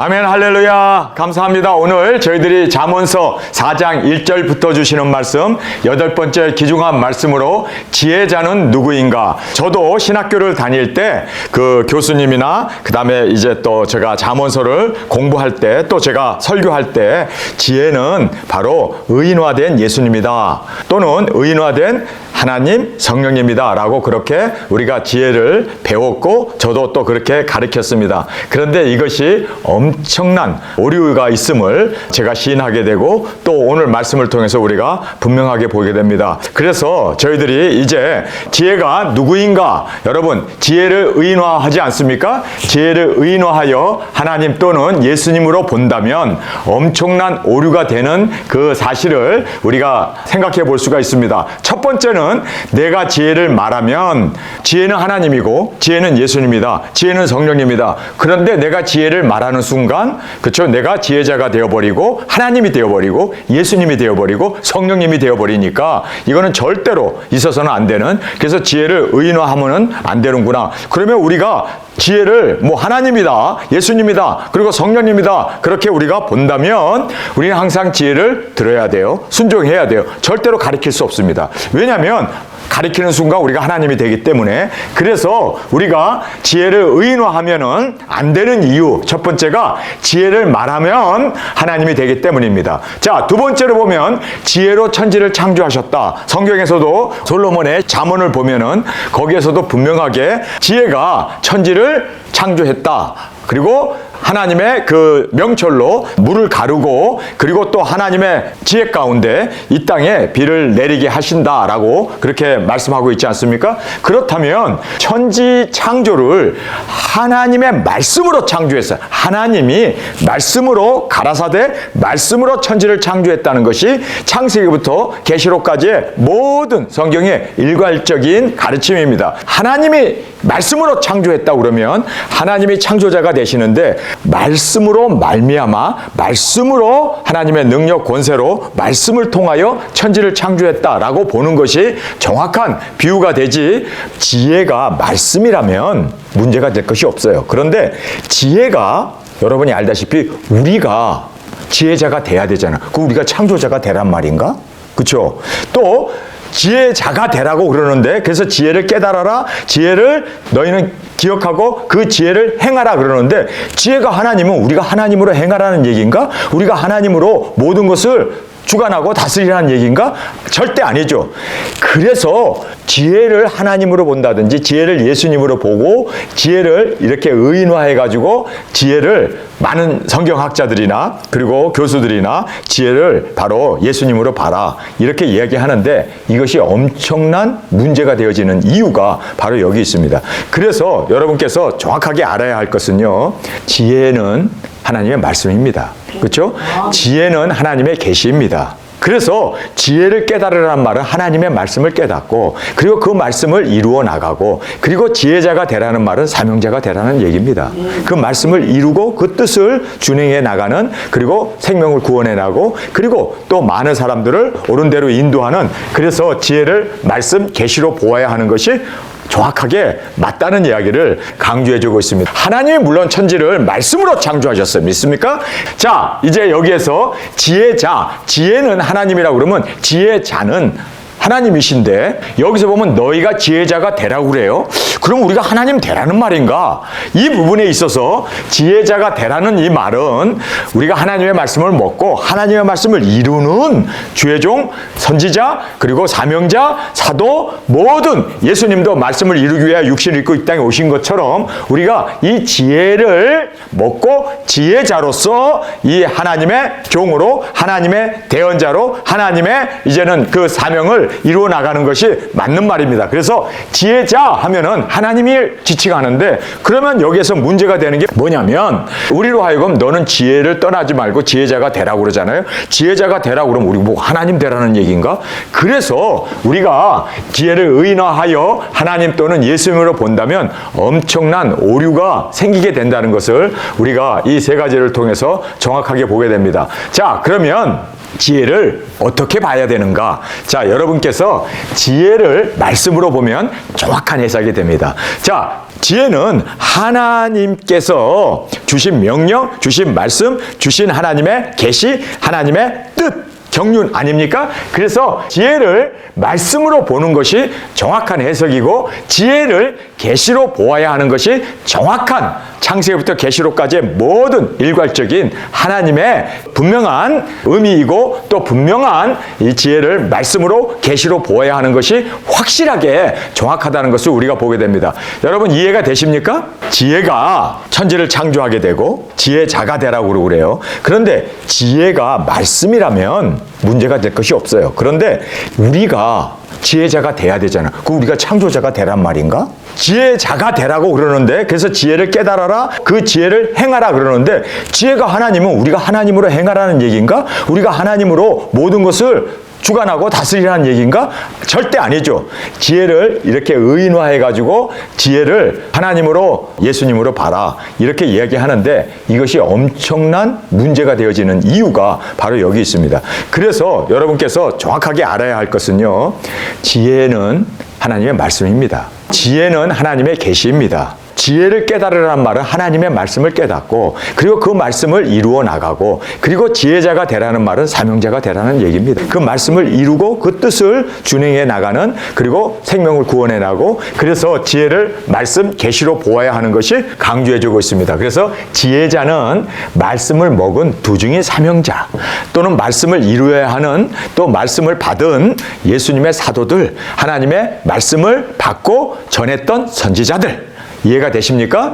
아멘, 할렐루야. 감사합니다. 오늘 저희들이 잠언서 4장 1절부터 주시는 말씀, 8번째 귀중한 말씀으로 지혜자는 누구인가. 저도 신학교를 다닐 때 그 교수님이나 그 다음에 이제 또 제가 잠언서를 공부할 때 또 제가 설교할 때 지혜는 바로 의인화된 예수님이다, 또는 의인화된 하나님, 성령님이다 라고 그렇게 우리가 지혜를 배웠고 저도 또 그렇게 가르쳤습니다. 그런데 이것이 엄청난 오류가 있음을 제가 시인하게 되고 또 오늘 말씀을 통해서 우리가 분명하게 보게 됩니다. 그래서 저희들이 이제 지혜가 누구인가, 여러분 지혜를 의인화하지 않습니까? 지혜를 의인화하여 하나님 또는 예수님으로 본다면 엄청난 오류가 되는 그 사실을 우리가 생각해 볼 수가 있습니다. 첫 번째는 내가 지혜를 말하면 지혜는 하나님이고 지혜는 예수님이다, 지혜는 성령님이다. 그런데 내가 지혜를 말하는 순간, 그렇죠? 내가 지혜자가 되어버리고 하나님이 되어버리고 예수님이 되어버리고 성령님이 되어버리니까 이거는 절대로 있어서는 안 되는, 그래서 지혜를 의인화하면 안 되는구나. 그러면 우리가 지혜를 뭐 하나님이다, 예수님이다, 그리고 성령님이다 그렇게 우리가 본다면 우리는 항상 지혜를 들어야 돼요. 순종해야 돼요. 절대로 가리킬 수 없습니다. 왜냐하면 가리키는 순간 우리가 하나님이 되기 때문에. 그래서 우리가 지혜를 의인화하면은 안 되는 이유, 첫 번째가 지혜를 말하면 하나님이 되기 때문입니다. 자, 두 번째로 보면 지혜로 천지를 창조하셨다. 성경에서도 솔로몬의 잠언을 보면은 거기에서도 분명하게 지혜가 천지를 창조했다. 그리고 하나님의 그 명철로 물을 가르고, 그리고 또 하나님의 지혜 가운데 이 땅에 비를 내리게 하신다라고 그렇게 말씀하고 있지 않습니까? 그렇다면 천지 창조를 하나님의 말씀으로 창조했어요. 하나님이 말씀으로 가라사대 말씀으로 천지를 창조했다는 것이 창세기부터 계시록까지의 모든 성경의 일괄적인 가르침입니다. 하나님이 말씀으로 창조했다 그러면 하나님이 창조자가 되시는데, 말씀으로 말미암아 말씀으로 하나님의 능력 권세로 말씀을 통하여 천지를 창조했다라고 보는 것이 정확한 비유가 되지, 지혜가 말씀이라면 문제가 될 것이 없어요. 그런데 지혜가 여러분이 알다시피 우리가 지혜자가 돼야 되잖아. 그 우리가 창조자가 되란 말인가? 그렇죠? 또 지혜자가 되라고 그러는데, 그래서 지혜를 깨달아라, 지혜를 너희는 기억하고 그 지혜를 행하라 그러는데, 지혜가 하나님은 우리가 하나님으로 행하라는 얘기인가? 우리가 하나님으로 모든 것을 주관하고 다스리라는 얘기인가? 절대 아니죠. 그래서 지혜를 하나님으로 본다든지 지혜를 예수님으로 보고 지혜를 이렇게 의인화해가지고 지혜를 많은 성경학자들이나 그리고 교수들이나 지혜를 바로 예수님으로 봐라 이렇게 이야기하는데, 이것이 엄청난 문제가 되어지는 이유가 바로 여기 있습니다. 그래서 여러분께서 정확하게 알아야 할 것은요, 지혜는 하나님의 말씀입니다. 그렇죠? 지혜는 하나님의 계시입니다. 그래서 지혜를 깨달으라는 말은 하나님의 말씀을 깨닫고, 그리고 그 말씀을 이루어 나가고, 그리고 지혜자가 되라는 말은 사명자가 되라는 얘기입니다. 그 말씀을 이루고 그 뜻을 준행해 나가는, 그리고 생명을 구원해 나가고, 그리고 또 많은 사람들을 옳은 대로 인도하는, 그래서 지혜를 말씀 계시로 보아야 하는 것이 정확하게 맞다는 이야기를 강조해주고 있습니다. 하나님이 물론 천지를 말씀으로 창조하셨어요. 믿습니까? 자, 이제 여기에서 지혜자, 지혜는 하나님이라고 그러면 지혜자는 하나님이신데, 여기서 보면 너희가 지혜자가 되라고 그래요. 그럼 우리가 하나님 되라는 말인가? 이 부분에 있어서 지혜자가 되라는 이 말은 우리가 하나님의 말씀을 먹고 하나님의 말씀을 이루는 주의 종, 선지자, 그리고 사명자, 사도, 모든 예수님도 말씀을 이루기 위해 육신을 입고 이 땅에 오신 것처럼 우리가 이 지혜를 먹고 지혜자로서 이 하나님의 종으로, 하나님의 대언자로, 하나님의 이제는 그 사명을 이루어 나가는 것이 맞는 말입니다. 그래서 지혜자 하면은 하나님이 지칭하는데, 그러면 여기에서 문제가 되는 게 뭐냐면, 우리로 하여금 너는 지혜를 떠나지 말고 지혜자가 되라고 그러잖아요. 지혜자가 되라고 그러면 우리 뭐 하나님 되라는 얘기인가? 그래서 우리가 지혜를 의인화하여 하나님 또는 예수님으로 본다면 엄청난 오류가 생기게 된다는 것을 우리가 이 세 가지를 통해서 정확하게 보게 됩니다. 자, 그러면 지혜를 어떻게 봐야 되는가? 자, 여러분께서 지혜를 말씀으로 보면 정확한 해석이 됩니다. 자, 지혜는 하나님께서 주신 명령, 주신 말씀, 주신 하나님의 계시, 하나님의 뜻, 경륜 아닙니까? 그래서 지혜를 말씀으로 보는 것이 정확한 해석이고, 지혜를 계시로 보아야 하는 것이 정확한, 창세기부터 계시록까지의 모든 일괄적인 하나님의 분명한 의미이고, 또 분명한 이 지혜를 말씀으로 계시로 보아야 하는 것이 확실하게 정확하다는 것을 우리가 보게 됩니다. 여러분 이해가 되십니까? 지혜가 천지를 창조하게 되고 지혜자가 되라고 그래요. 그런데 지혜가 말씀이라면 문제가 될 것이 없어요. 그런데 우리가 지혜자가 돼야 되잖아. 그 우리가 창조자가 되란 말인가? 지혜자가 되라고 그러는데, 그래서 지혜를 깨달아라, 그 지혜를 행하라 그러는데, 지혜가 하나님은 우리가 하나님으로 행하라는 얘기인가? 우리가 하나님으로 모든 것을 주관하고 다스리라는 얘기인가? 절대 아니죠. 지혜를 이렇게 의인화해가지고 지혜를 하나님으로, 예수님으로 봐라, 이렇게 이야기하는데, 이것이 엄청난 문제가 되어지는 이유가 바로 여기 있습니다. 그래서 여러분께서 정확하게 알아야 할 것은요, 지혜는 하나님의 말씀입니다. 지혜는 하나님의 계시입니다. 지혜를 깨달으라는 말은 하나님의 말씀을 깨닫고, 그리고 그 말씀을 이루어 나가고, 그리고 지혜자가 되라는 말은 사명자가 되라는 얘기입니다. 그 말씀을 이루고 그 뜻을 준행해 나가는, 그리고 생명을 구원해 나가고, 그래서 지혜를 말씀 계시로 보아야 하는 것이 강조해주고 있습니다. 그래서 지혜자는 말씀을 먹은 두중인 사명자, 또는 말씀을 이루어야 하는, 또 말씀을 받은 예수님의 사도들, 하나님의 말씀을 받고 전했던 선지자들, 이해가 되십니까?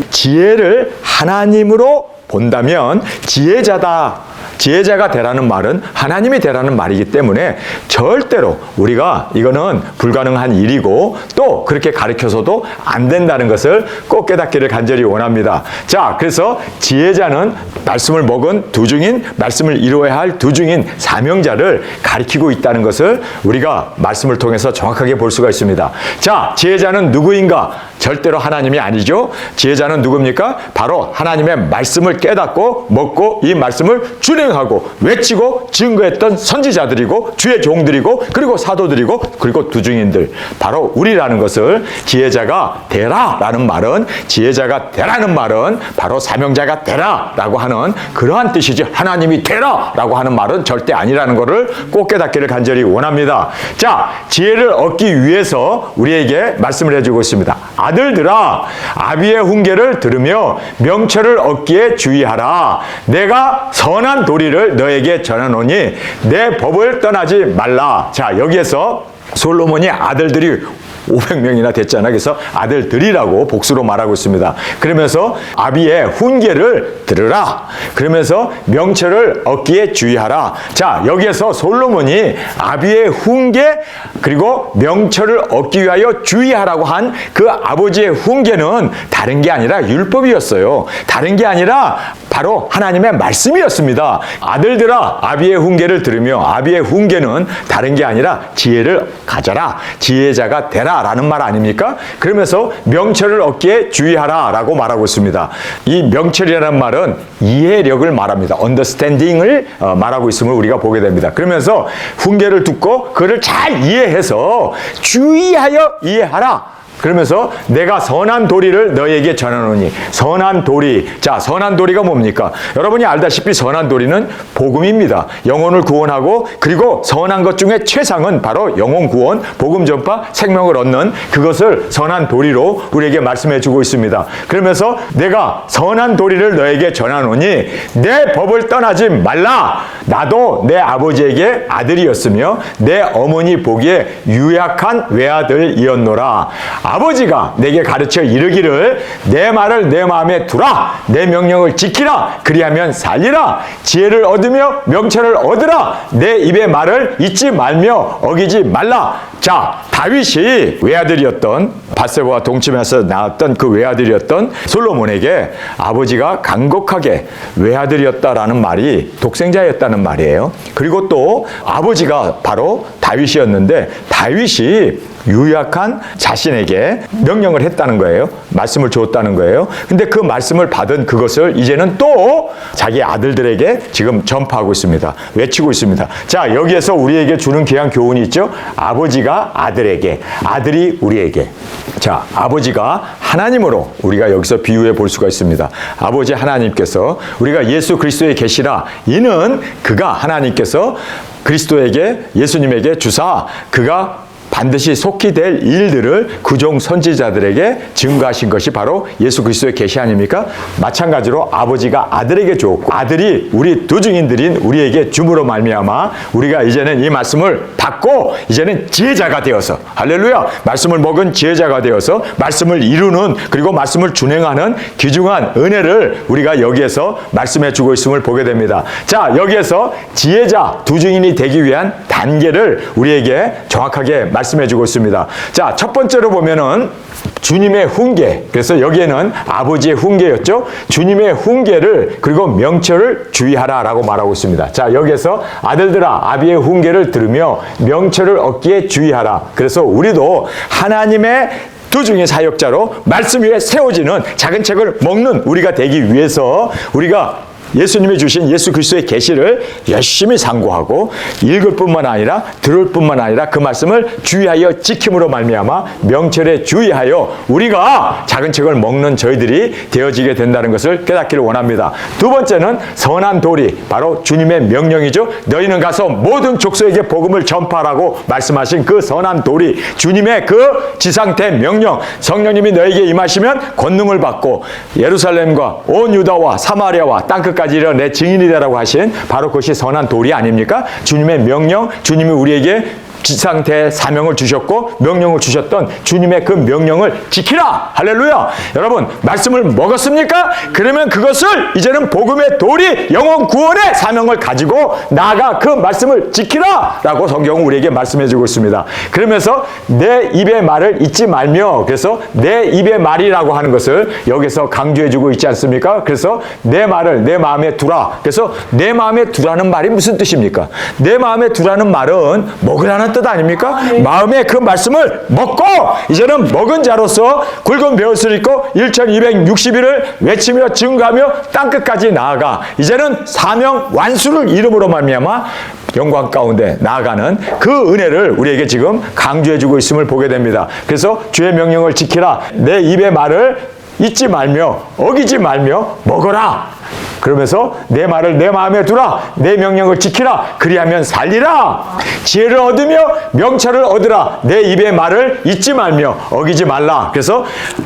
지혜를 하나님으로 본다면 지혜자가 되라는 말은 하나님이 되라는 말이기 때문에 절대로 우리가 이거는 불가능한 일이고, 또 그렇게 가르쳐서도 안 된다는 것을 꼭 깨닫기를 간절히 원합니다. 자, 그래서 지혜자는 말씀을 먹은 두중인, 말씀을 이루어야 할 두중인 사명자를 가리키고 있다는 것을 우리가 말씀을 통해서 정확하게 볼 수가 있습니다. 자, 지혜자는 누구인가? 절대로 하나님이 아니죠. 지혜자는 누굽니까? 바로 하나님의 말씀을 깨닫고 먹고 이 말씀을 준행하고 외치고 증거했던 선지자들이고 주의 종들이고, 그리고 사도들이고, 그리고 두중인들, 바로 우리라는 것을, 지혜자가 되라라는 말은, 지혜자가 되라는 말은 바로 사명자가 되라라고 하는 그러한 뜻이지, 하나님이 되라라고 하는 말은 절대 아니라는 것을 꼭 깨닫기를 간절히 원합니다. 자, 지혜를 얻기 위해서 우리에게 말씀을 해주고 있습니다. 아들들아, 아비의 훈계를 들으며 명철을 얻기에 주의하라. 내가 선한 도리를 너에게 전하노니 내 법을 떠나지 말라. 자, 여기에서 솔로몬이 아들들이 500명이나 됐잖아요. 그래서 아들들이라고 복수로 말하고 있습니다. 그러면서 아비의 훈계를 들으라. 그러면서 명철을 얻기에 주의하라. 자, 여기에서 솔로몬이 아비의 훈계, 그리고 명철을 얻기 위하여 주의하라고 한 그 아버지의 훈계는 다른 게 아니라 율법이었어요. 다른 게 아니라 바로 하나님의 말씀이었습니다. 아들들아, 아비의 훈계를 들으며, 아비의 훈계는 다른 게 아니라 지혜를 가져라, 지혜자가 되라 라는 말 아닙니까? 그러면서 명철을 얻기에 주의하라 라고 말하고 있습니다. 이 명철이라는 말은 이해력을 말합니다. understanding을 말하고 있음을 우리가 보게 됩니다. 그러면서 훈계를 듣고 그를 잘 이해해서 주의하여 이해하라. 그러면서 내가 선한 도리를 너에게 전하노니, 선한 도리. 자, 선한 도리가 뭡니까? 여러분이 알다시피 선한 도리는 복음입니다. 영혼을 구원하고, 그리고 선한 것 중에 최상은 바로 영혼 구원, 복음 전파, 생명을 얻는 그것을 선한 도리로 우리에게 말씀해 주고 있습니다. 그러면서 내가 선한 도리를 너에게 전하노니 내 법을 떠나지 말라. 나도 내 아버지에게 아들이었으며 내 어머니 보기에 유약한 외아들이었노라. 아버지가 내게 가르쳐 이르기를 내 말을 내 마음에 두라, 내 명령을 지키라, 그리하면 살리라. 지혜를 얻으며 명철을 얻으라. 내 입의 말을 잊지 말며 어기지 말라. 자, 다윗이 외아들이었던, 밧세바와 동침해서 낳았던 그 외아들이었던 솔로몬에게 아버지가 간곡하게 외아들이었다라는 말이 독생자였다는 말이에요. 그리고 또 아버지가 바로 다윗이었는데, 다윗이 유약한 자신에게 명령을 했다는 거예요. 말씀을 주었다는 거예요. 근데 그 말씀을 받은 그것을 이제는 또 자기 아들들에게 지금 전파하고 있습니다. 외치고 있습니다. 자, 여기에서 우리에게 주는 귀한 교훈이 있죠. 아버지가 아들에게, 아들이 우리에게. 자, 아버지가 하나님으로 우리가 여기서 비유해 볼 수가 있습니다. 아버지 하나님께서 우리가 예수 그리스도의 계시라, 이는 그가 하나님께서 그리스도에게, 예수님에게 주사 그가 반드시 속히 될 일들을 그종 선지자들에게 증거하신 것이 바로 예수 그리스도의 계시 아닙니까? 마찬가지로 아버지가 아들에게 주었고 아들이 우리 두증인들인 우리에게 줌으로 말미암아 우리가 이제는 이 말씀을 받고 이제는 지혜자가 되어서, 할렐루야, 말씀을 먹은 지혜자가 되어서 말씀을 이루는, 그리고 말씀을 준행하는 귀중한 은혜를 우리가 여기에서 말씀해 주고 있음을 보게 됩니다. 자, 여기에서 지혜자 두증인이 되기 위한 단계를 우리에게 정확하게 말씀해 주고 있습니다. 자, 첫 번째로 보면은 주님의 훈계. 그래서 여기에는 아버지의 훈계였죠. 주님의 훈계를, 그리고 명철을 주의하라 라고 말하고 있습니다. 자, 여기에서 아들들아 아비의 훈계를 들으며 명철을 얻기에 주의하라. 그래서 우리도 하나님의 두중의 사역자로 말씀 위에 세워지는 작은 책을 먹는 우리가 되기 위해서 우리가 예수님이 주신 예수 그리스도의 계시를 열심히 상고하고 읽을 뿐만 아니라 들을 뿐만 아니라 그 말씀을 주의하여 지킴으로 말미암아 명철에 주의하여 우리가 작은 책을 먹는 저희들이 되어지게 된다는 것을 깨닫기를 원합니다. 두 번째는 선한 도리, 바로 주님의 명령이죠. 너희는 가서 모든 족속에게 복음을 전파하라고 말씀하신 그 선한 도리, 주님의 그 지상대 명령, 성령님이 너에게 임하시면 권능을 받고 예루살렘과 온 유다와 사마리아와 땅끝 까지 내 증인이 되라고 하신 바로 그것이 선한 도리 아닙니까? 주님의 명령, 주님이 우리에게 지상대 사명을 주셨고 명령을 주셨던 주님의 그 명령을 지키라. 할렐루야. 여러분, 말씀을 먹었습니까? 그러면 그것을 이제는 복음의 도리, 영혼 구원의 사명을 가지고 나아가 그 말씀을 지키라 라고 성경은 우리에게 말씀해 주고 있습니다. 그러면서 내 입의 말을 잊지 말며, 그래서 내 입의 말이라고 하는 것을 여기서 강조해 주고 있지 않습니까? 그래서 내 말을 내 마음에 두라. 그래서 내 마음에 두라는 말이 무슨 뜻입니까? 내 마음에 두라는 말은 먹으라는 뜻 아닙니까? 마음에 그 말씀을 먹고 이제는 먹은 자로서 굵은 베옷을 입고 1260일을 외치며 증거하며 땅끝까지 나아가 이제는 사명 완수를 이름으로 말미암아 영광 가운데 나아가는 그 은혜를 우리에게 지금 강조해주고 있음을 보게 됩니다. 그래서 주의 명령을 지키라. 내 입의 말을 잊지 말며 어기지 말며 먹어라. 그러면서 내 말을 내 마음에 두라. 내 명령을 지키라. 그리하면 살리라. 지혜를 얻으며 명철을 얻으라. 내 입의 말을 잊지 말며 어기지 말라. 그래서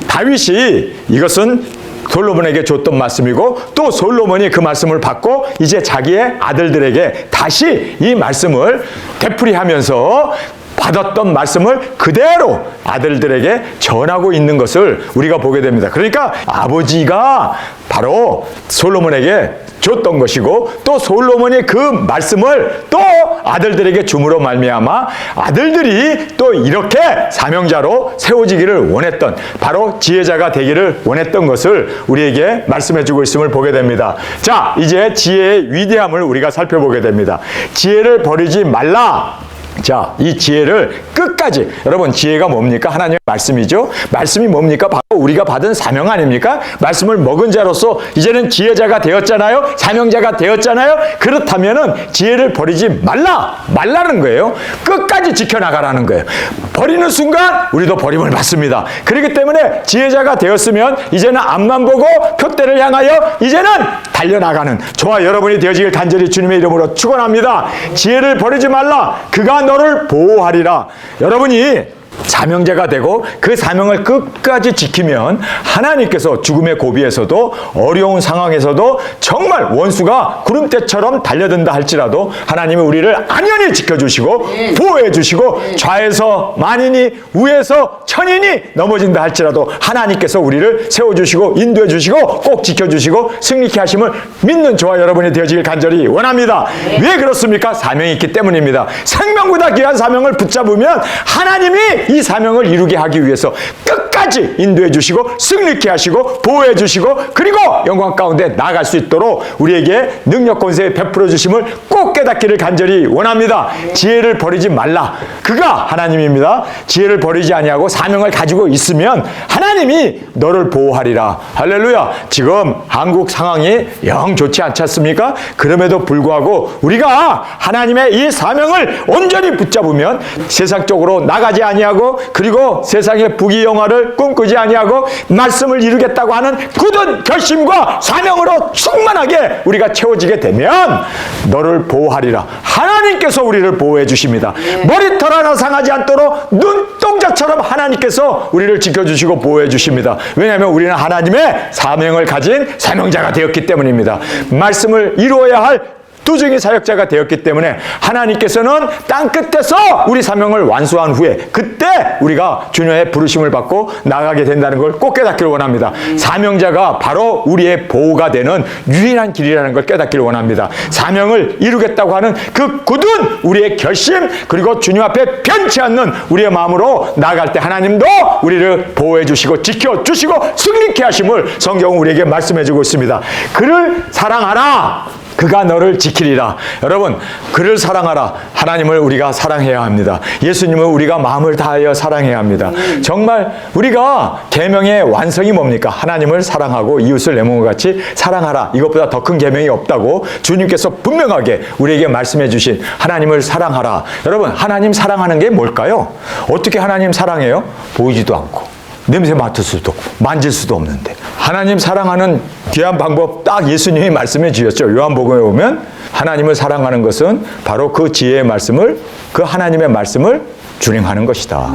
다윗이 이것은 솔로몬에게 줬던 말씀이고 또 솔로몬이 그 말씀을 받고 이제 자기의 아들들에게 다시 이 말씀을 되풀이하면서 받았던 말씀을 그대로 아들들에게 전하고 있는 것을 우리가 보게 됩니다. 그러니까 아버지가 바로 솔로몬에게 줬던 것이고 또 솔로몬이 그 말씀을 또 아들들에게 줌으로 말미암아 아들들이 또 이렇게 사명자로 세워지기를 원했던, 바로 지혜자가 되기를 원했던 것을 우리에게 말씀해 주고 있음을 보게 됩니다. 자, 이제 지혜의 위대함을 우리가 살펴보게 됩니다. 지혜를 버리지 말라. 자, 이 지혜를 끝까지, 여러분 지혜가 뭡니까? 하나님의 말씀이죠. 말씀이 뭡니까? 바로 우리가 받은 사명 아닙니까? 말씀을 먹은 자로서 이제는 지혜자가 되었잖아요. 사명자가 되었잖아요. 그렇다면은 지혜를 버리지 말라는 거예요. 끝까지 지켜나가라는 거예요. 버리는 순간 우리도 버림을 받습니다. 그렇기 때문에 지혜자가 되었으면 이제는 앞만 보고 표대를 향하여 이제는 달려나가는 저와 여러분이 되어지길 간절히 주님의 이름으로 축원합니다. 지혜를 버리지 말라. 그가 너를 보호하리라. 여러분이 사명자가 되고 그 사명을 끝까지 지키면 하나님께서 죽음의 고비에서도 어려운 상황에서도 정말 원수가 구름대처럼 달려든다 할지라도 하나님이 우리를 안연히 지켜주시고 보호해 주시고 좌에서 만인이 우에서 천인이 넘어진다 할지라도 하나님께서 우리를 세워주시고 인도해 주시고 꼭 지켜주시고 승리케 하심을 믿는 저와 여러분이 되어지길 간절히 원합니다. 왜 그렇습니까? 사명이 있기 때문입니다. 생명보다 귀한 사명을 붙잡으면 하나님이 이 사명을 이루게 하기 위해서 끝까지 끝까지 인도해 주시고 승리케 하시고 보호해 주시고 그리고 영광 가운데 나아갈 수 있도록 우리에게 능력 권세 베풀어 주심을 꼭 깨닫기를 간절히 원합니다. 지혜를 버리지 말라. 그가 하나님입니다. 지혜를 버리지 아니하고 사명을 가지고 있으면 하나님이 너를 보호하리라. 할렐루야. 지금 한국 상황이 영 좋지 않지 않습니까? 그럼에도 불구하고 우리가 하나님의 이 사명을 온전히 붙잡으면 세상적으로 나가지 아니하고 그리고 세상의 부귀영화를 꿈꾸지 아니하고 말씀을 이루겠다고 하는 굳은 결심과 사명으로 충만하게 우리가 채워지게 되면 너를 보호하리라. 하나님께서 우리를 보호해 주십니다. 머리털 하나 상하지 않도록 눈동자처럼 하나님께서 우리를 지켜주시고 보호해 주십니다. 왜냐하면 우리는 하나님의 사명을 가진 사명자가 되었기 때문입니다. 말씀을 이루어야 할 투중이 사역자가 되었기 때문에 하나님께서는 땅끝에서 우리 사명을 완수한 후에 그때 우리가 주님의 부르심을 받고 나가게 된다는 걸 꼭 깨닫기를 원합니다. 사명자가 바로 우리의 보호가 되는 유일한 길이라는 걸 깨닫기를 원합니다. 사명을 이루겠다고 하는 그 굳은 우리의 결심 그리고 주님 앞에 변치 않는 우리의 마음으로 나아갈 때 하나님도 우리를 보호해 주시고 지켜주시고 승리케 하심을 성경은 우리에게 말씀해 주고 있습니다. 그를 사랑하라. 그가 너를 지키리라. 여러분, 그를 사랑하라. 하나님을 우리가 사랑해야 합니다. 예수님을 우리가 마음을 다하여 사랑해야 합니다. 정말 우리가 계명의 완성이 뭡니까? 하나님을 사랑하고 이웃을 내 몸과 같이 사랑하라. 이것보다 더 큰 계명이 없다고 주님께서 분명하게 우리에게 말씀해 주신 하나님을 사랑하라. 여러분, 하나님 사랑하는 게 뭘까요? 어떻게 하나님 사랑해요? 보이지도 않고 냄새 맡을 수도 없고 만질 수도 없는데 하나님 사랑하는 귀한 방법 딱 예수님이 말씀해 주셨죠. 요한복음에 보면 하나님을 사랑하는 것은 바로 그 지혜의 말씀을 그 하나님의 말씀을 준행하는 것이다.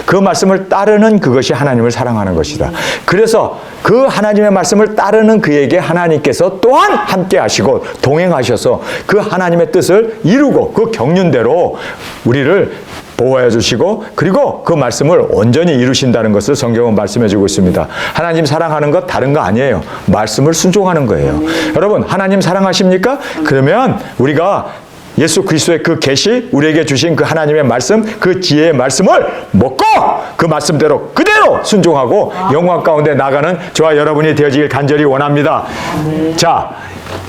그 말씀을 따르는 그것이 하나님을 사랑하는 것이다. 그래서 그 하나님의 말씀을 따르는 그에게 하나님께서 또한 함께 하시고 동행하셔서 그 하나님의 뜻을 이루고 그 경륜대로 우리를 보호해 주시고 그리고 그 말씀을 온전히 이루신다는 것을 성경은 말씀해 주고 있습니다. 하나님 사랑하는 것 다른 거 아니에요. 말씀을 순종하는 거예요. 여러분, 하나님 사랑하십니까? 그러면 우리가 예수 그리스도의 그 계시 우리에게 주신 그 하나님의 말씀 그 지혜의 말씀을 먹고 그 말씀대로 그대로 순종하고 영광 가운데 나가는 저와 여러분이 되어지길 간절히 원합니다. 자,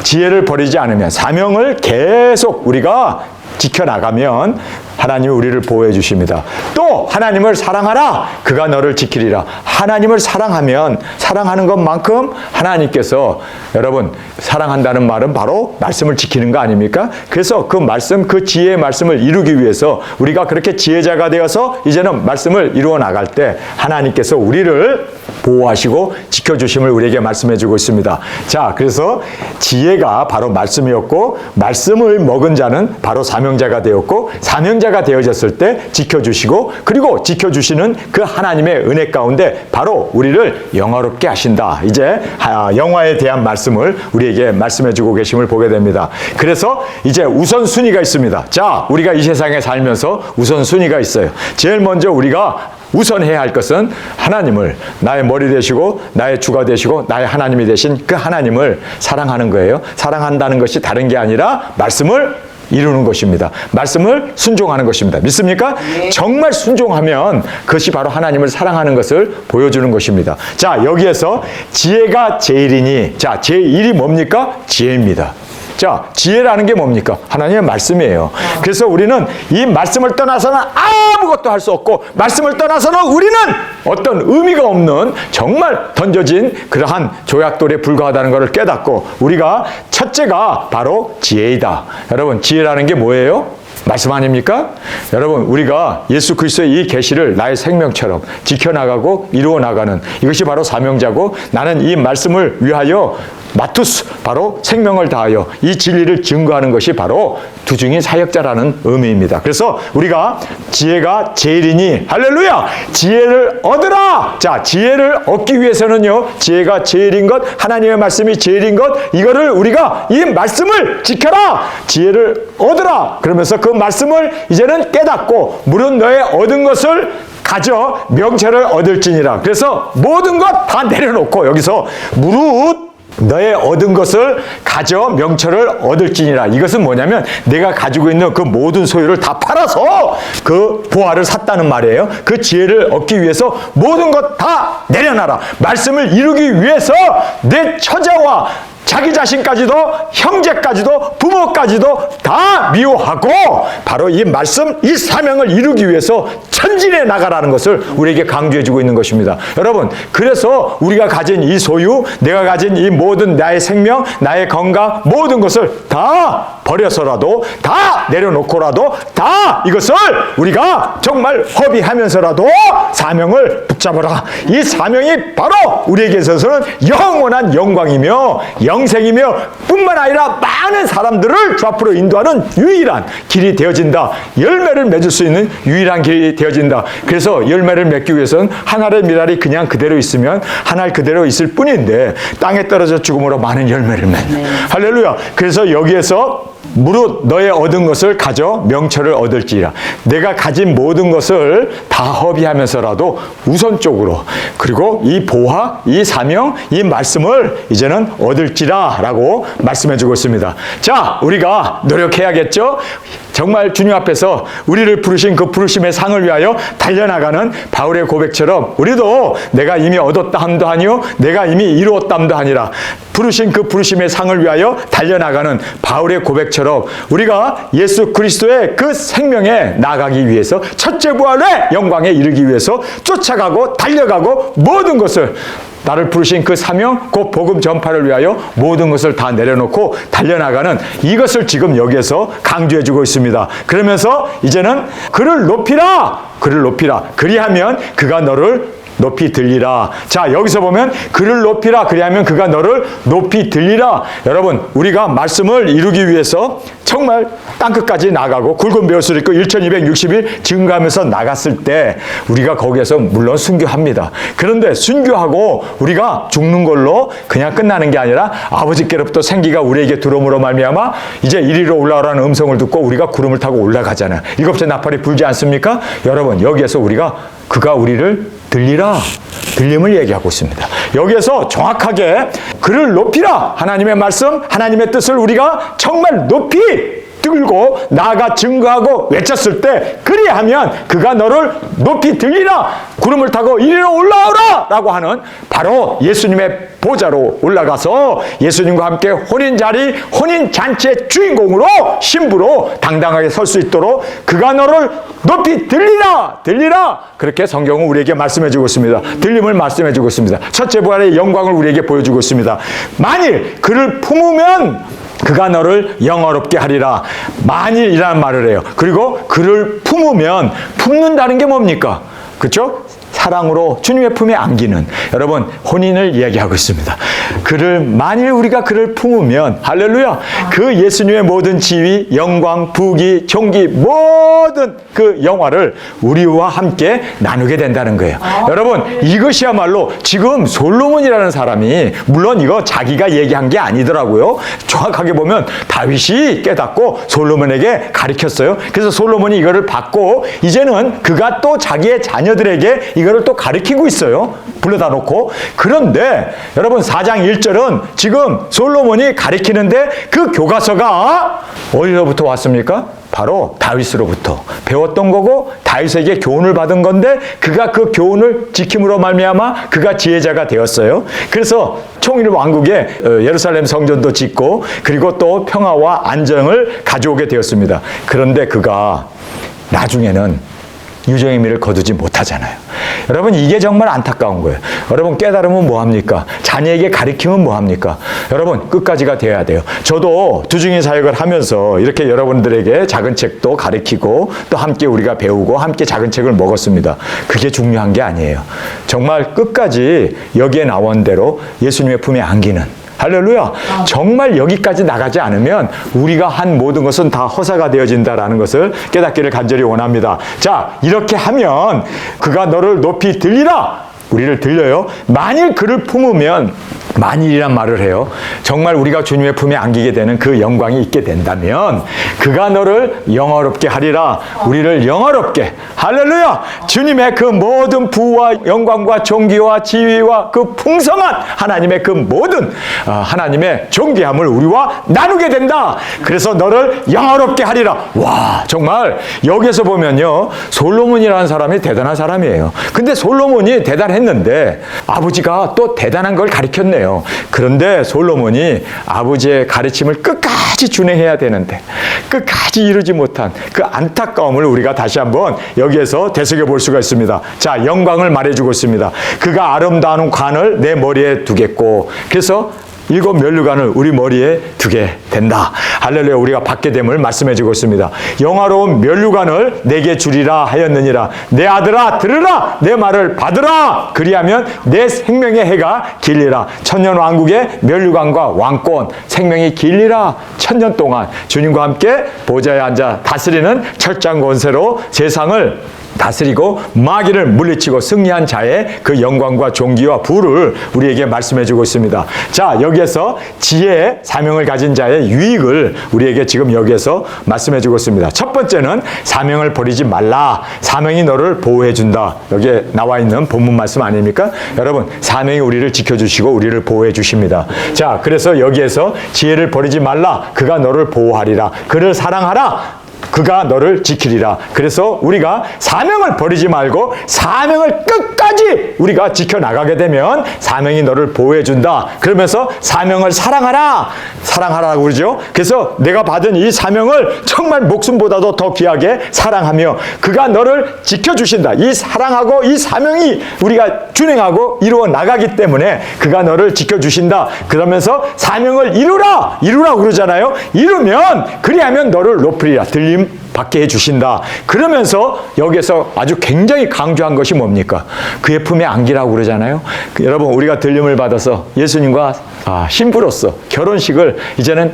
지혜를 버리지 않으면 사명을 계속 우리가 지켜나가면 하나님이 우리를 보호해 주십니다. 또 하나님을 사랑하라. 그가 너를 지키리라. 하나님을 사랑하면 사랑하는 것만큼 하나님께서 여러분 사랑한다는 말은 바로 말씀을 지키는 거 아닙니까? 그래서 그 말씀 그 지혜의 말씀을 이루기 위해서 우리가 그렇게 지혜자가 되어서 이제는 말씀을 이루어 나갈 때 하나님께서 우리를 보호하시고 지켜주심을 우리에게 말씀해 주고 있습니다. 자, 그래서 지혜가 바로 말씀이었고 말씀을 먹은 자는 바로 사명자가 되었고 사명자가 되어졌을 때 지켜주시고 그리고 지켜주시는 그 하나님의 은혜 가운데 바로 우리를 영화롭게 하신다. 이제 영화에 대한 말씀을 우리에게 말씀해 주고 계심을 보게 됩니다. 그래서 이제 우선순위가 있습니다. 자, 우리가 이 세상에 살면서 우선순위가 있어요. 제일 먼저 우리가 우선해야 할 것은 하나님을 나의 머리 되시고 나의 주가 되시고 나의 하나님이 되신 그 하나님을 사랑하는 거예요. 사랑한다는 것이 다른 게 아니라 말씀을 이루는 것입니다. 말씀을 순종하는 것입니다. 믿습니까? 네. 정말 순종하면 그것이 바로 하나님을 사랑하는 것을 보여주는 것입니다. 자, 여기에서 지혜가 제일이니 자, 제1이 뭡니까? 지혜입니다. 자, 지혜라는 게 뭡니까? 하나님의 말씀이에요. 그래서 우리는 이 말씀을 떠나서는 아무것도 할 수 없고 말씀을 떠나서는 우리는 어떤 의미가 없는 정말 던져진 그러한 조약돌에 불과하다는 것을 깨닫고 우리가 첫째가 바로 지혜이다. 여러분, 지혜라는 게 뭐예요? 말씀 아닙니까? 여러분, 우리가 예수 그리스도의 이 계시를 나의 생명처럼 지켜나가고 이루어나가는 이것이 바로 사명자고 나는 이 말씀을 위하여 마투스 바로 생명을 다하여 이 진리를 증거하는 것이 바로 두중인 사역자라는 의미입니다. 그래서 우리가 지혜가 제일이니 할렐루야 지혜를 얻으라. 자, 지혜를 얻기 위해서는요 지혜가 제일인 것 하나님의 말씀이 제일인 것 이거를 우리가 이 말씀을 지켜라. 지혜를 얻으라. 그러면서 그 말씀을 이제는 깨닫고 무릇 너의 얻은 것을 가져 명철을 얻을지니라. 그래서 모든 것 다 내려놓고 여기서 무릇 너의 얻은 것을 가져 명철을 얻을지니라. 이것은 뭐냐면 내가 가지고 있는 그 모든 소유를 다 팔아서 그 보화를 샀다는 말이에요. 그 지혜를 얻기 위해서 모든 것 다 내려놔라. 말씀을 이루기 위해서 내 처자와 자기 자신까지도 형제까지도 부모까지도 다 미워하고 바로 이 말씀, 이 사명을 이루기 위해서 전진해 나가라는 것을 우리에게 강조해 주고 있는 것입니다. 여러분, 그래서 우리가 가진 이 소유, 내가 가진 이 모든 나의 생명, 나의 건강, 모든 것을 다 버려서라도, 다 내려놓고라도, 다 이것을 우리가 정말 허비하면서라도 사명을 붙잡아라. 이 사명이 바로 우리에게 있어서는 영원한 영광이며 영생이며 뿐만 아니라 많은 사람들을 주 앞으로 인도하는 유일한 길이 되어진다. 열매를 맺을 수 있는 유일한 길이 되어진다. 그래서 열매를 맺기 위해서는 한 알의 밀알이 그냥 그대로 있으면 한 알 그대로 있을 뿐인데 땅에 떨어져 죽음으로 많은 열매를 맺는. 할렐루야. 그래서 여기에서 무릇 너의 얻은 것을 가져 명철을 얻을지라. 내가 가진 모든 것을 다 허비하면서라도 우선적으로, 그리고 이 보화, 이 사명, 이 말씀을 이제는 얻을지라 라고 말씀해 주고 있습니다. 자, 우리가 노력해야겠죠? 정말 주님 앞에서 우리를 부르신 그 부르심의 상을 위하여 달려나가는 바울의 고백처럼 우리도 내가 이미 얻었다 함도 아니요 내가 이미 이루었다 함도 아니라 부르신 그 부르심의 상을 위하여 달려나가는 바울의 고백처럼 우리가 예수 그리스도의 그 생명에 나가기 위해서 첫째 부활의 영광에 이르기 위해서 쫓아가고 달려가고 모든 것을 나를 부르신 그 사명, 그 복음 전파를 위하여 모든 것을 다 내려놓고 달려나가는 이것을 지금 여기에서 강조해주고 있습니다. 그러면서 이제는 그를 높이라, 그를 높이라. 그리하면 그가 너를 높이 들리라. 자, 여기서 보면 그를 높이라, 그리하면 그가 너를 높이 들리라. 여러분, 우리가 말씀을 이루기 위해서 정말 땅끝까지 나가고 굵은 배옷을 입고 1260일 증거하면서 나갔을 때 우리가 거기에서 물론 순교합니다. 그런데 순교하고 우리가 죽는 걸로 그냥 끝나는 게 아니라 아버지께로부터 생기가 우리에게 들어옴으로 말미암아 이제 이리로 올라오라는 음성을 듣고 우리가 구름을 타고 올라가잖아요. 일곱째 나팔이 불지 않습니까? 여러분, 여기에서 우리가 그가 우리를 들리라, 들림을 얘기하고 있습니다. 여기에서 정확하게 그를 높이라, 하나님의 말씀, 하나님의 뜻을 우리가 정말 높이 들고 나아가 증거하고 외쳤을 때 그리하면 그가 너를 높이 들리라, 구름을 타고 이리로 올라오라 라고 하는 바로 예수님의 보좌로 올라가서 예수님과 함께 혼인자리, 혼인잔치의 주인공으로 신부로 당당하게 설 수 있도록 그가 너를 높이 들리라, 들리라, 그렇게 성경은 우리에게 말씀해 주고 있습니다. 들림을 말씀해 주고 있습니다. 첫째 부활의 영광을 우리에게 보여주고 있습니다. 만일 그를 품으면 그가 너를 영화롭게 하리라. 만일이라는 말을 해요. 그리고 그를 품으면, 품는다는 게 뭡니까? 그렇죠? 사랑으로 주님의 품에 안기는, 여러분, 혼인을 이야기하고 있습니다. 그를, 만일 우리가 그를 품으면, 할렐루야, 그 예수님의 모든 지위, 영광, 부귀, 존귀, 모든 그 영화를 우리와 함께 나누게 된다는 거예요. 여러분, 이것이야말로 지금 솔로몬이라는 사람이, 물론 이거 자기가 얘기한 게 아니더라고요. 정확하게 보면 다윗이 깨닫고 솔로몬에게 가르쳤어요. 그래서 솔로몬이 이거를 받고 이제는 그가 또 자기의 자녀들에게 이거를 또 가르치고 있어요. 불러다 놓고. 그런데 여러분, 4장 1절은 지금 솔로몬이 가르치는데 그 교과서가 어디로부터 왔습니까? 바로 다윗으로부터 배웠던 거고 다윗에게 교훈을 받은 건데 그가 그 교훈을 지킴으로 말미암아 그가 지혜자가 되었어요. 그래서 총일 왕국에 예루살렘 성전도 짓고 그리고 또 평화와 안정을 가져오게 되었습니다. 그런데 그가 나중에는 유정의 미를 거두지 못하잖아요. 여러분, 이게 정말 안타까운 거예요. 여러분, 깨달으면 뭐합니까? 자녀에게 가르치면 뭐합니까? 여러분, 끝까지가 되어야 돼요. 저도 두중인 사역을 하면서 이렇게 여러분들에게 작은 책도 가르치고 또 함께 우리가 배우고 함께 작은 책을 먹었습니다. 그게 중요한 게 아니에요. 정말 끝까지 여기에 나온 대로 예수님의 품에 안기는, 할렐루야. 정말 여기까지 나가지 않으면 우리가 한 모든 것은 다 허사가 되어진다라는 것을 깨닫기를 간절히 원합니다. 자, 이렇게 하면 그가 너를 높이 들리라. 우리를 들려요. 만일 그를 품으면 만일이란 말을 해요. 정말 우리가 주님의 품에 안기게 되는 그 영광이 있게 된다면 그가 너를 영화롭게 하리라. 우리를 영화롭게. 할렐루야. 주님의 그 모든 부와 영광과 존귀와 지위와 그 풍성한 하나님의 그 모든 하나님의 존귀함을 우리와 나누게 된다. 그래서 너를 영화롭게 하리라. 와, 정말 여기에서 보면요, 솔로몬이라는 사람이 대단한 사람이에요. 근데 솔로몬이 대단했는데 아버지가 또 대단한 걸 가르쳤네요. 그런데 솔로몬이 아버지의 가르침을 끝까지 준행해야 되는데 끝까지 이루지 못한 그 안타까움을 우리가 다시 한번 여기에서 되새겨 볼 수가 있습니다. 자, 영광을 말해주고 있습니다. 그가 아름다운 관을 내 머리에 두겠고, 그래서 7 면류관을 우리 머리에 두게 된다. 할렐루야. 우리가 받게 됨을 말씀해주고 있습니다. 영화로운 면류관을 내게 주리라 하였느니라. 내 아들아 들으라. 내 말을 받으라. 그리하면 내 생명의 해가 길리라. 천년 왕국의 면류관과 왕권, 생명이 길리라. 천년 동안 주님과 함께 보좌에 앉아 다스리는 철장 권세로 세상을 다스리고 마귀를 물리치고 승리한 자의 그 영광과 존귀와 부를 우리에게 말씀해주고 있습니다. 자, 여기에서 지혜의 사명을 가진 자의 유익을 우리에게 지금 여기에서 말씀해주고 있습니다. 첫 번째는 사명을 버리지 말라. 사명이 너를 보호해준다. 여기에 나와 있는 본문 말씀 아닙니까? 여러분, 사명이 우리를 지켜주시고 우리를 보호해 주십니다. 자, 그래서 여기에서 지혜를 버리지 말라. 그가 너를 보호하리라. 그를 사랑하라. 그가 너를 지키리라. 그래서 우리가 사명을 버리지 말고 사명을 끝까지 우리가 지켜나가게 되면 사명이 너를 보호해준다. 그러면서 사명을 사랑하라. 사랑하라고 그러죠. 그래서 내가 받은 이 사명을 정말 목숨보다도 더 귀하게 사랑하며 그가 너를 지켜주신다. 이 사랑하고 이 사명이 우리가 준행하고 이루어 나가기 때문에 그가 너를 지켜주신다. 그러면서 사명을 이루라. 이루라고 그러잖아요. 이루면 그리하면 너를 높이리라. 들림 받게 해주신다. 그러면서 여기에서 아주 굉장히 강조한 것이 뭡니까? 그의 품에 안기라고 그러잖아요. 여러분, 우리가 들림을 받아서 예수님과 신부로서 결혼식을 이제는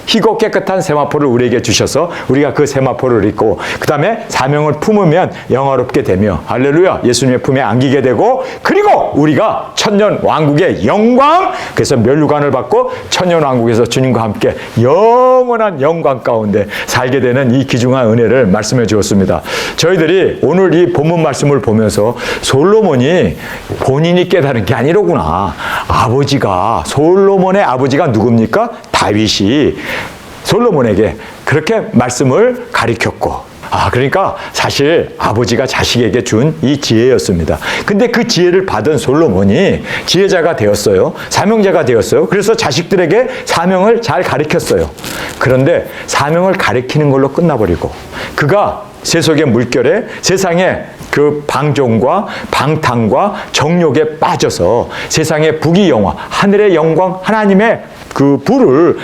희고 깨끗한 세마포를 우리에게 주셔서 우리가 그 세마포를 입고 그 다음에 사명을 품으면 영화롭게 되며 할렐루야, 예수님의 품에 안기게 되고, 그리고 우리가 천년 왕국의 영광, 그래서 면류관을 받고 천년 왕국에서 주님과 함께 영원한 영광 가운데 살게 되는 이 귀중한 은혜를 말씀해 주었습니다. 저희들이 오늘 이 본문 말씀을 보면서 솔로몬이 본인이 깨달은 게 아니로구나. 아버지가, 솔로몬의 아버지가 누굽니까? 다윗이 솔로몬에게 그렇게 말씀을 가르쳤고, 그러니까 사실 아버지가 자식에게 준 이 지혜였습니다. 근데 그 지혜를 받은 솔로몬이 지혜자가 되었어요. 사명자가 되었어요. 그래서 자식들에게 사명을 잘 가르쳤어요. 그런데 사명을 가르치는 걸로 끝나버리고 그가 세속의 물결에 세상의 그 방종과 방탕과 정욕에 빠져서 세상의 부귀영화, 하늘의 영광, 하나님의 그 부를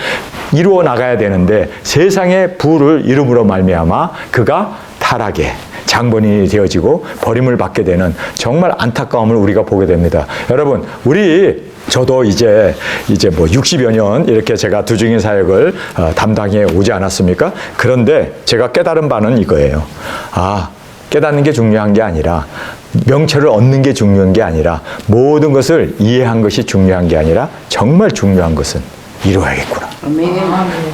이루어 나가야 되는데 세상의 부를 이름으로 말미암아 그가 타락의 장본인이 되어지고 버림을 받게 되는 정말 안타까움을 우리가 보게 됩니다. 여러분, 저도 이제 뭐 60여 년 이렇게 제가 두중인 사역을 담당해 오지 않았습니까? 그런데 제가 깨달은 바는 이거예요. 깨닫는 게 중요한 게 아니라, 명철을 얻는 게 중요한 게 아니라, 모든 것을 이해한 것이 중요한 게 아니라 정말 중요한 것은 이루어야겠구나.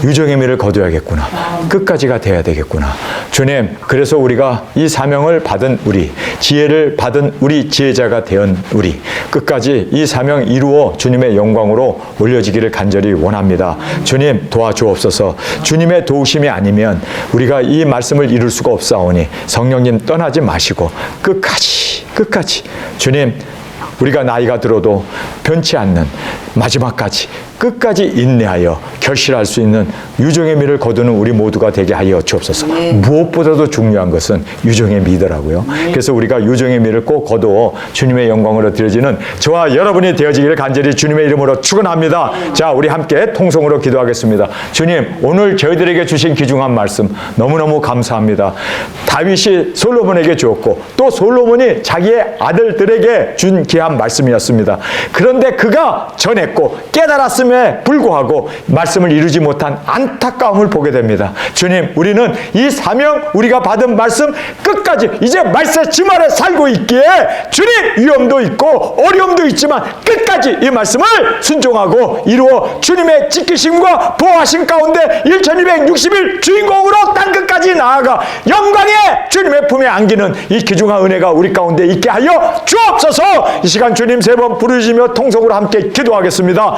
유정의 미를 거둬야겠구나. 끝까지가 돼야 되겠구나. 주님, 그래서 우리가 이 사명을 받은 우리, 지혜를 받은 우리 지혜자가 된 우리, 끝까지 이 사명 이루어 주님의 영광으로 올려지기를 간절히 원합니다. 주님, 도와주옵소서. 주님의 도우심이 아니면 우리가 이 말씀을 이룰 수가 없사오니 성령님 떠나지 마시고 끝까지 주님, 우리가 나이가 들어도 변치 않는 마지막까지 끝까지 인내하여 결실할 수 있는 유정의 미를 거두는 우리 모두가 되게 하여 주옵소서. 무엇보다도 중요한 것은 유정의 미더라고요. 그래서 우리가 유정의 미를 꼭 거두어 주님의 영광으로 드려지는 저와 여러분이 되어지기를 간절히 주님의 이름으로 축원합니다. 자, 우리 함께 통성으로 기도하겠습니다. 주님, 오늘 저희들에게 주신 귀중한 말씀 너무너무 감사합니다. 다윗이 솔로몬에게 주었고 또 솔로몬이 자기의 아들들에게 준 귀한 말씀이었습니다. 그런데 그가 전했고 깨달았으면 말씀에 불구하고 말씀을 이루지 못한 안타까움을 보게 됩니다. 주님, 우리는 이 사명, 우리가 받은 말씀 끝까지 이제 말세 지말에 살고 있기에 주님, 위험도 있고 어려움도 있지만 끝까지 이 말씀을 순종하고 이루어 주님의 지키심과 보호하심 가운데 1260일 주인공으로 땅끝까지 나아가 영광의 주님의 품에 안기는 이 귀중한 은혜가 우리 가운데 있게 하여 주옵소서. 이 시간 주님 세 번 부르시며 통성으로 함께 기도하겠습니다.